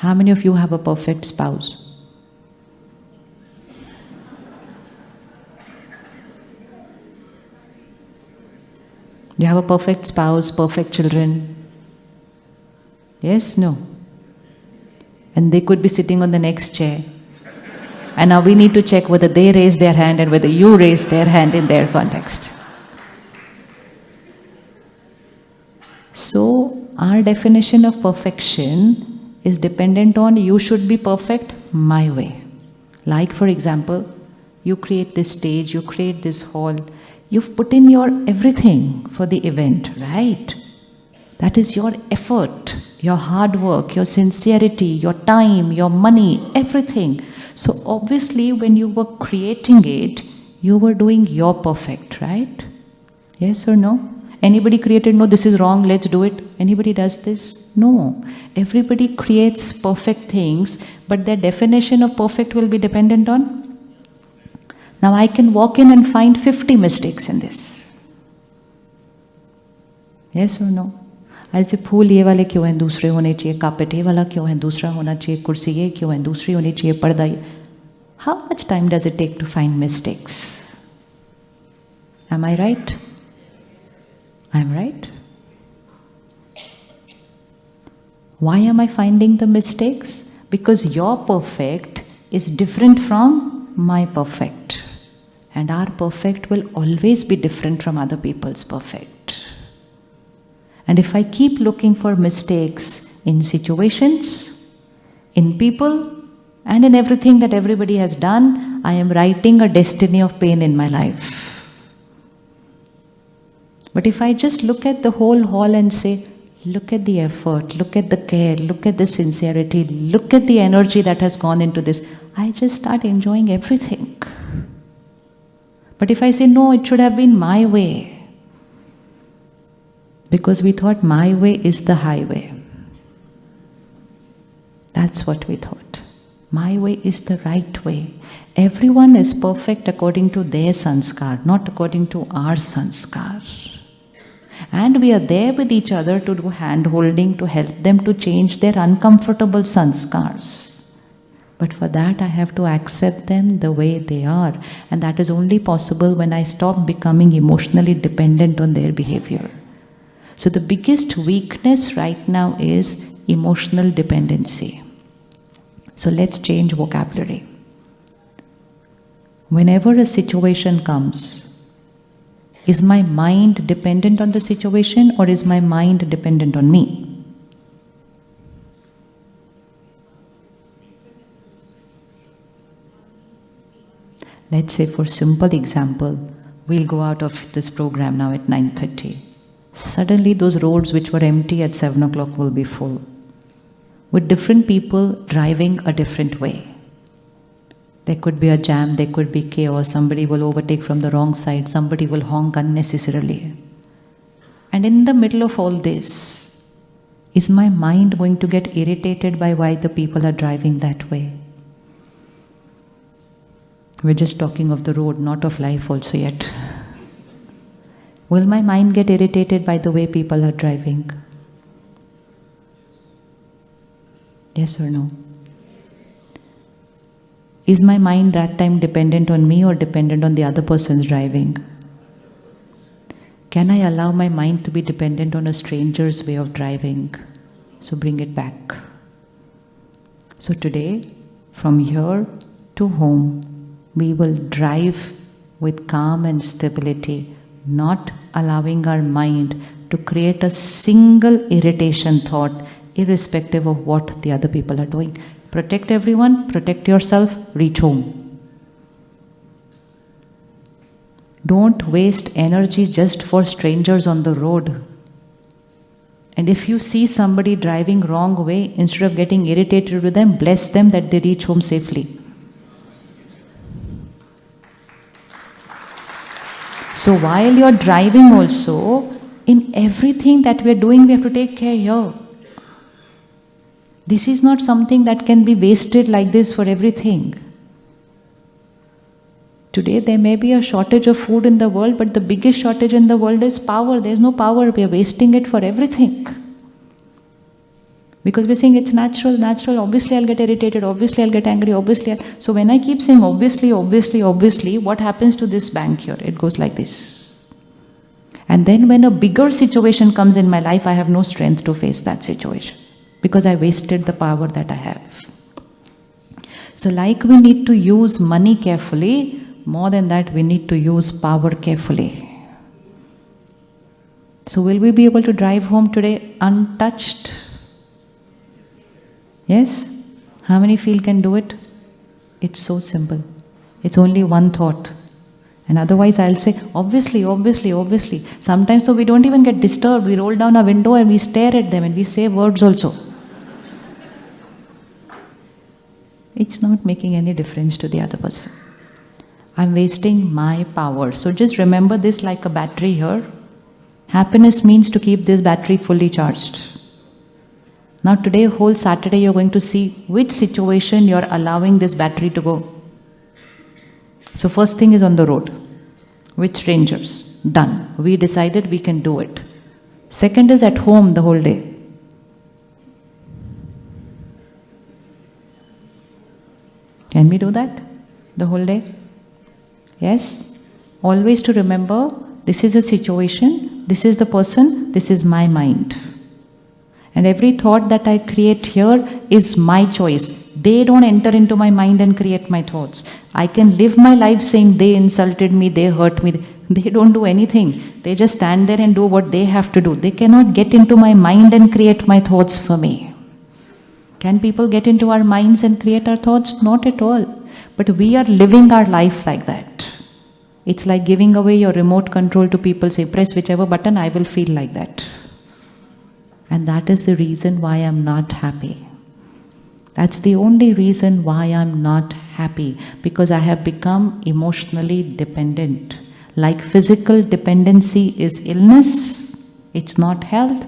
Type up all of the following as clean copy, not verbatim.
How many of you have a perfect spouse? You have a perfect spouse, perfect children? Yes, no? And they could be sitting on the next chair. And now we need to check whether they raise their hand and whether you raise their hand in their context. So, our definition of perfection is dependent on you should be perfect my way. Like, for example, you create this stage, you create this hall, you've put in your everything for the event, right? That is your effort, your hard work, your sincerity, your time, your money, everything. So obviously when you were creating it, you were doing your perfect, right? Yes or no? Anybody created, no, this is wrong, let's do it. Anybody does this? No. Everybody creates perfect things, but their definition of perfect will be dependent on. Now I can walk in and find 50 mistakes in this. Yes or no? ऐसे फूल ये वाले क्यों हैं, दूसरे होने चाहिए, carpet ये वाला क्यों है, दूसरा होना चाहिए, कुर्सी ये क्यों है, दूसरी होनी चाहिए, पर्दा ये. How much time does it take to find mistakes? Am I right? I'm right? Why am I finding the mistakes? Because your perfect is different from my perfect. And our perfect will always be different from other people's perfect. And if I keep looking for mistakes in situations, in people, and in everything that everybody has done, I am writing a destiny of pain in my life. But if I just look at the whole hall and say, look at the effort, look at the care, look at the sincerity, look at the energy that has gone into this, I just start enjoying everything. But if I say, no, it should have been my way, because we thought my way is the highway. That's what we thought. My way is the right way. Everyone is perfect according to their sanskar, not according to our sanskar. And we are there with each other to do hand-holding, to help them to change their uncomfortable sanskars. But for that I have to accept them the way they are. And that is only possible when I stop becoming emotionally dependent on their behavior. So the biggest weakness right now is emotional dependency. So let's change vocabulary. Whenever a situation comes, is my mind dependent on the situation or is my mind dependent on me? Let's say, for simple example, we'll go out of this program now at 9:30. Suddenly those roads which were empty at 7 o'clock will be full, with different people driving a different way. There could be a jam, there could be chaos, somebody will overtake from the wrong side, somebody will honk unnecessarily. And in the middle of all this, is my mind going to get irritated by why the people are driving that way? We're just talking of the road, not of life also yet. Will my mind get irritated by the way people are driving? Yes or no? Is my mind that time dependent on me or dependent on the other person's driving? Can I allow my mind to be dependent on a stranger's way of driving? So bring it back. So today, from here to home, we will drive with calm and stability, not allowing our mind to create a single irritation thought, irrespective of what the other people are doing. Protect everyone, protect yourself, reach home. Don't waste energy just for strangers on the road. And if you see somebody driving wrong way, instead of getting irritated with them, bless them that they reach home safely. So while you're driving also, in everything that we're doing, we have to take care here. This is not something that can be wasted like this for everything. Today there may be a shortage of food in the world, but the biggest shortage in the world is power. There's no power, we are wasting it for everything. Because we're saying it's natural, natural, obviously I'll get irritated, obviously I'll get angry, obviously. So when I keep saying obviously, obviously, obviously, what happens to this bank here? It goes like this. And then when a bigger situation comes in my life, I have no strength to face that situation because I wasted the power that I have. So like we need to use money carefully, more than that we need to use power carefully. So will we be able to drive home today untouched? Yes? How many feel can do it? It's so simple. It's only one thought. And otherwise I'll say, obviously, obviously, obviously. Sometimes so we don't even get disturbed. We roll down our window and we stare at them and we say words also. It's not making any difference to the other person. I'm wasting my power. So just remember this like a battery here. Happiness means to keep this battery fully charged. Now today, whole Saturday, you're going to see which situation you're allowing this battery to go. So first thing is on the road. With strangers. Done. We decided we can do it. Second is at home the whole day. Can we do that? The whole day? Yes? Always to remember, this is a situation, this is the person, this is my mind. And every thought that I create here is my choice. They don't enter into my mind and create my thoughts. I can live my life saying they insulted me, they hurt me. They don't do anything. They just stand there and do what they have to do. They cannot get into my mind and create my thoughts for me. Can people get into our minds and create our thoughts? Not at all. But we are living our life like that. It's like giving away your remote control to people. Say, press whichever button, I will feel like that. And that is the reason why I'm not happy. That's the only reason why I'm not happy. Because I have become emotionally dependent. Like physical dependency is illness, it's not health.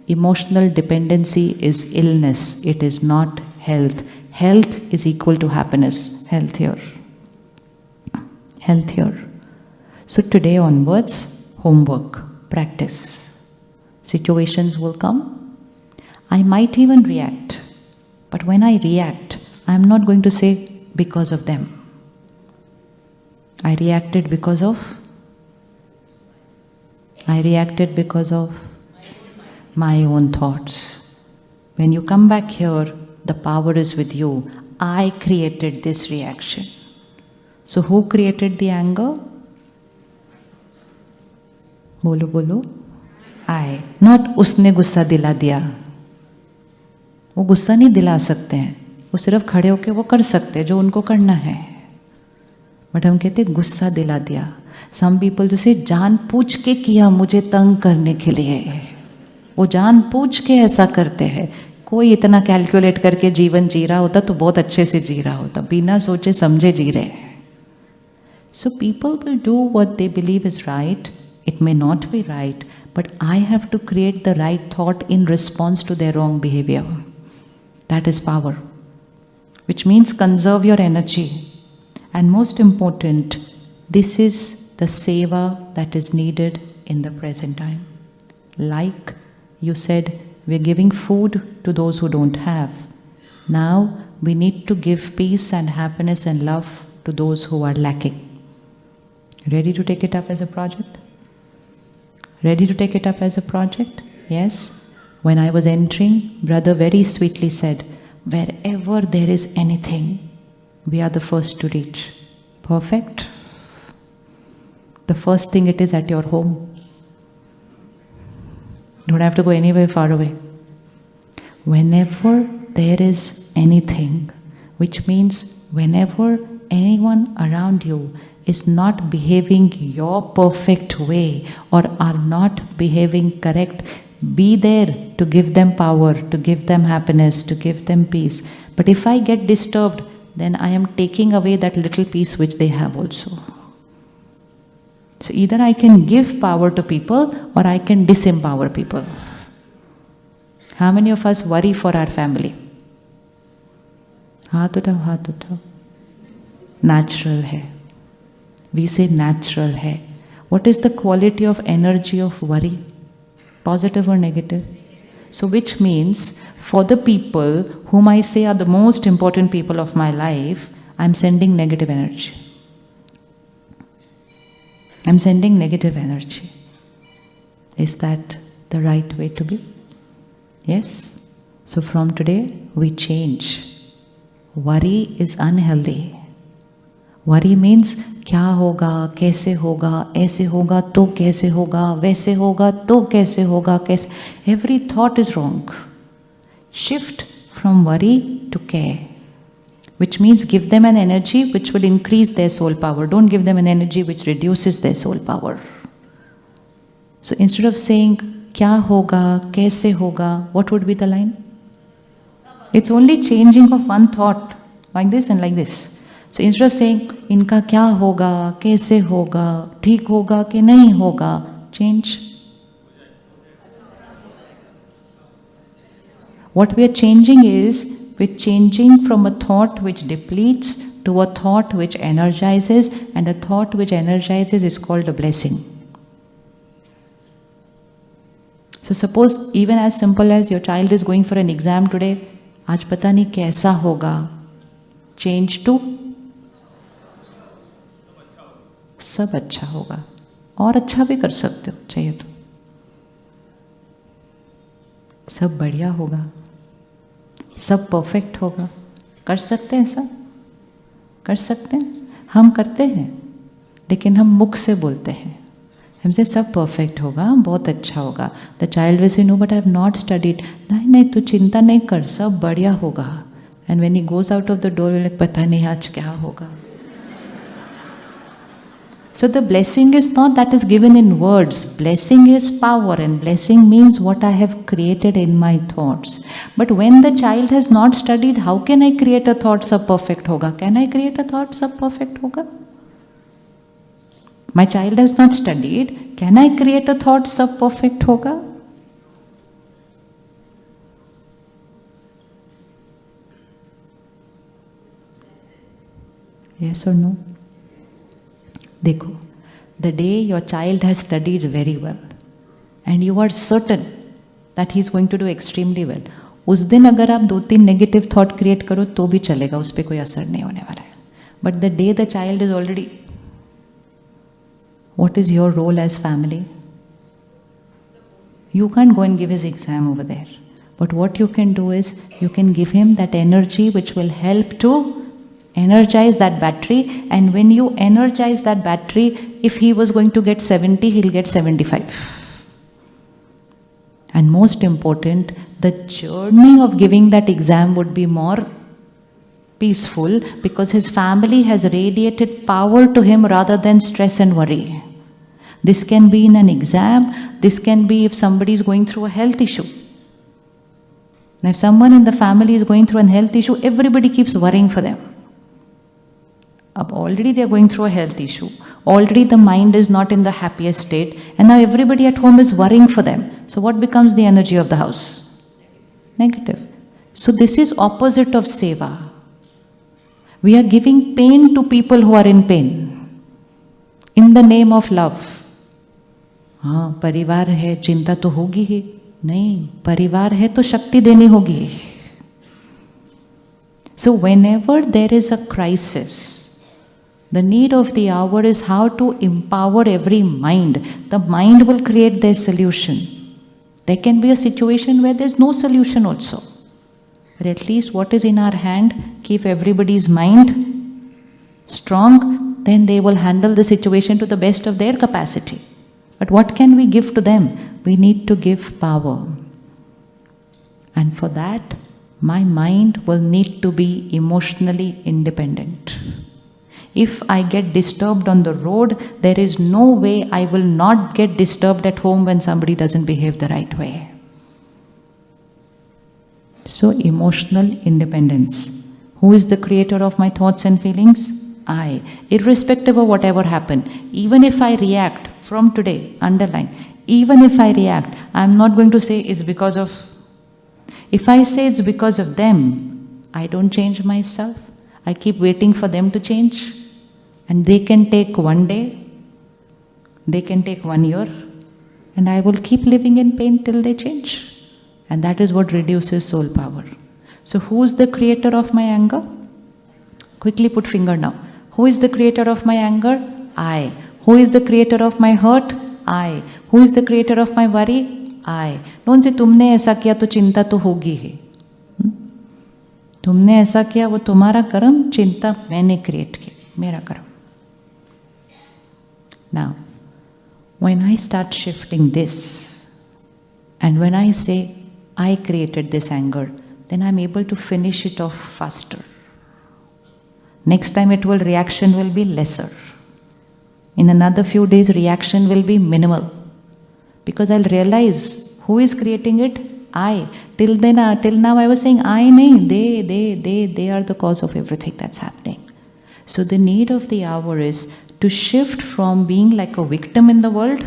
Emotional dependency is illness, it is not health. Health is equal to happiness. Health here. Health here. So today onwards, homework, practice. Situations will come. I might even react. But when I react, I'm not going to say because of them. I reacted because of my own thoughts. When you come back here, the power is with you. I created this reaction. So who created the anger? Bolo bolo. I. Not उसने गुस्सा दिला दिया. वो गुस्सा नहीं दिला सकते हैं. वो सिर्फ खड़े होके वो कर सकते हैं जो उनको करना है. बट हम कहते गुस्सा दिला दिया. Some people जो से जान पूछ के किया मुझे तंग करने के लिए. वो जान पूछ के ऐसा करते हैं. कोई इतना कैलकुलेट करके जीवन जी रहा होता तो बहुत अच्छे से जी रहा होता. बिना सोचे समझे जी रहे. So people will do what they believe is right. It may not be right, but I have to create the right thought in response to their wrong behavior. That is power. Which means conserve your energy. And most important, this is the seva that is needed in the present time. Like you said, we're giving food to those who don't have. Now we need to give peace and happiness and love to those who are lacking. Ready to take it up as a project? Ready to take it up as a project? Yes. When I was entering, brother very sweetly said, wherever there is anything, we are the first to reach. Perfect? The first thing it is at your home. Don't have to go anywhere far away. Whenever there is anything, which means whenever anyone around you is not behaving your perfect way or are not behaving correct, be there to give them power, to give them happiness, to give them peace. But if I get disturbed, then I am taking away that little peace which they have also. So either I can give power to people or I can disempower people. How many of us worry for our family? Haath utao. Natural hai. We say natural hai. What is the quality of energy of worry? Positive or negative? So which means for the people whom I say are the most important people of my life, I'm sending negative energy. I'm sending negative energy. Is that the right way to be? Yes? So from today, we change. Worry is unhealthy. Worry means क्या होगा, कैसे होगा, ऐसे होगा तो कैसे होगा, वैसे होगा तो कैसे होगा, कैसे. Every thought is wrong. Shift from worry to care, which means give them an energy which will increase their soul power. Don't give them an energy which reduces their soul power. So instead of saying क्या होगा, कैसे होगा, what would be the line? It's only changing of one thought, like this and like this. So instead of saying इनका क्या होगा, कैसे होगा, ठीक होगा कि नहीं होगा, change. What we are changing is, we're changing from a thought which depletes to a thought which energizes, and a thought which energizes is called a blessing. So suppose even as simple as your child is going for an exam today, आज पता नहीं कैसा होगा, change to सब अच्छा होगा, और अच्छा भी कर सकते हो चाहिए तो, सब बढ़िया होगा, सब परफेक्ट होगा. कर सकते हैं ऐसा? कर सकते हैं? हम करते हैं, लेकिन हम मुख से बोलते हैं. हमसे सब परफेक्ट होगा, बहुत अच्छा होगा. The child will say no but I have not studied. नहीं नहीं तू चिंता नहीं कर, सब बढ़िया होगा. And when he goes out of the door will पता नहीं आज क्या होगा. So the blessing is not that is given in words. Blessing is power, and blessing means what I have created in my thoughts. But when the child has not studied, how can I create a thought sab perfect hoga? Can I create a thought sab perfect hoga? My child has not studied. Can I create a thought sab perfect hoga? Yes or no? देखो, the day your child has studied very well and you are certain that he is going to do extremely well, उस दिन अगर आप 2-3 negative thought create करो तो भी चलेगा, उस पर कोई असर नहीं होने वाला है. But the day the child is already, what is your role as family? You can't go and give his exam over there. But what you can do is, you can give him that energy which will help to energize that battery. And when you energize that battery, if he was going to get 70, he'll get 75. And most important, the journey of giving that exam would be more peaceful, because his family has radiated power to him rather than stress and worry. This can be in an exam, this can be if somebody is going through a health issue. Now if someone in the family is going through a health issue, everybody keeps worrying for them. Already they are going through a health issue, already the mind is not in the happiest state, and now everybody at home is worrying for them. So what becomes the energy of the house? Negative. So this is opposite of seva. We are giving pain to people who are in pain in the name of love. हाँ, परिवार है, चिंता तो होगी ही. नहीं, परिवार है तो शक्ति देनी होगी. So whenever there is a crisis, the need of the hour is how to empower every mind. The mind will create their solution. There can be a situation where there is no solution also. But at least what is in our hand, keep everybody's mind strong, then they will handle the situation to the best of their capacity. But what can we give to them? We need to give power. And for that, my mind will need to be emotionally independent. If I get disturbed on the road, there is no way I will not get disturbed at home when somebody doesn't behave the right way. So, emotional independence. Who is the creator of my thoughts and feelings? I. Irrespective of whatever happened. Even if I react, from today, underline, even if I react, I am not going to say it's because of. If I say it's because of them, I don't change myself. I keep waiting for them to change. And they can take one day, they can take 1 year, and I will keep living in pain till they change. And that is what reduces soul power. So who is the creator of my anger? Quickly put finger now. Who is the creator of my anger? I. Who is the creator of my hurt? I. Who is the creator of my worry? I. Don't say तुमने ऐसा किया तो चिंता तो होगी ही. तुमने ऐसा किया वो तुम्हारा कर्म, चिंता मैंने क्रिएट की, मेरा कर्म. Now, when I start shifting this, and when I say I created this anger, then I'm able to finish it off faster. Next time reaction will be lesser. In another few days, reaction will be minimal. Because I'll realize who is creating it? I. Till now I was saying I nahi, they are the cause of everything that's happening. So the need of the hour is to shift from being like a victim in the world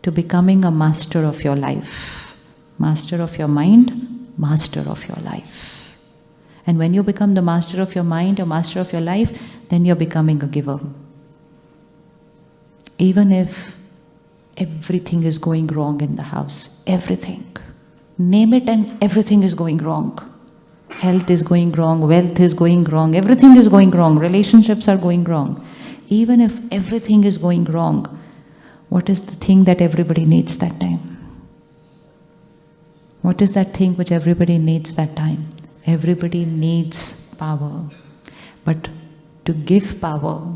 to becoming a master of your life. Master of your mind, master of your life. And when you become the master of your mind or master of your life, then you're becoming a giver. Even if everything is going wrong in the house, everything. Name it and everything is going wrong. Health is going wrong, wealth is going wrong, everything is going wrong, relationships are going wrong. Even if everything is going wrong, what is the thing that everybody needs that time? What is that thing which everybody needs that time? Everybody needs power. But to give power,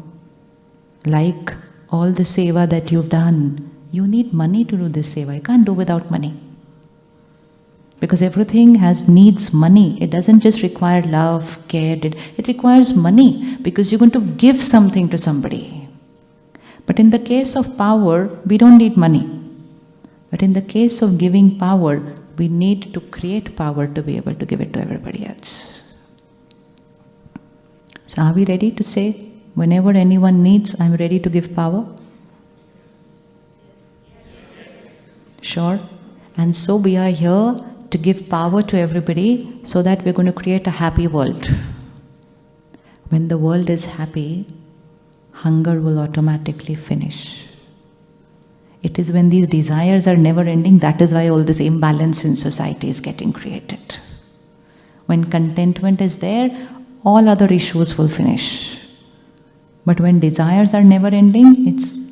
like all the seva that you've done, you need money to do this seva. You can't do without money. Because everything needs money. It doesn't just require love, care. It requires money because you're going to give something to somebody. But in the case of power, we don't need money. But in the case of giving power, we need to create power to be able to give it to everybody else. So are we ready to say, whenever anyone needs, I'm ready to give power? Sure. And so we are here to give power to everybody so that we're going to create a happy world. When the world is happy, hunger will automatically finish. It is when these desires are never ending, that is why all this imbalance in society is getting created. When contentment is there, all other issues will finish. But when desires are never ending, it's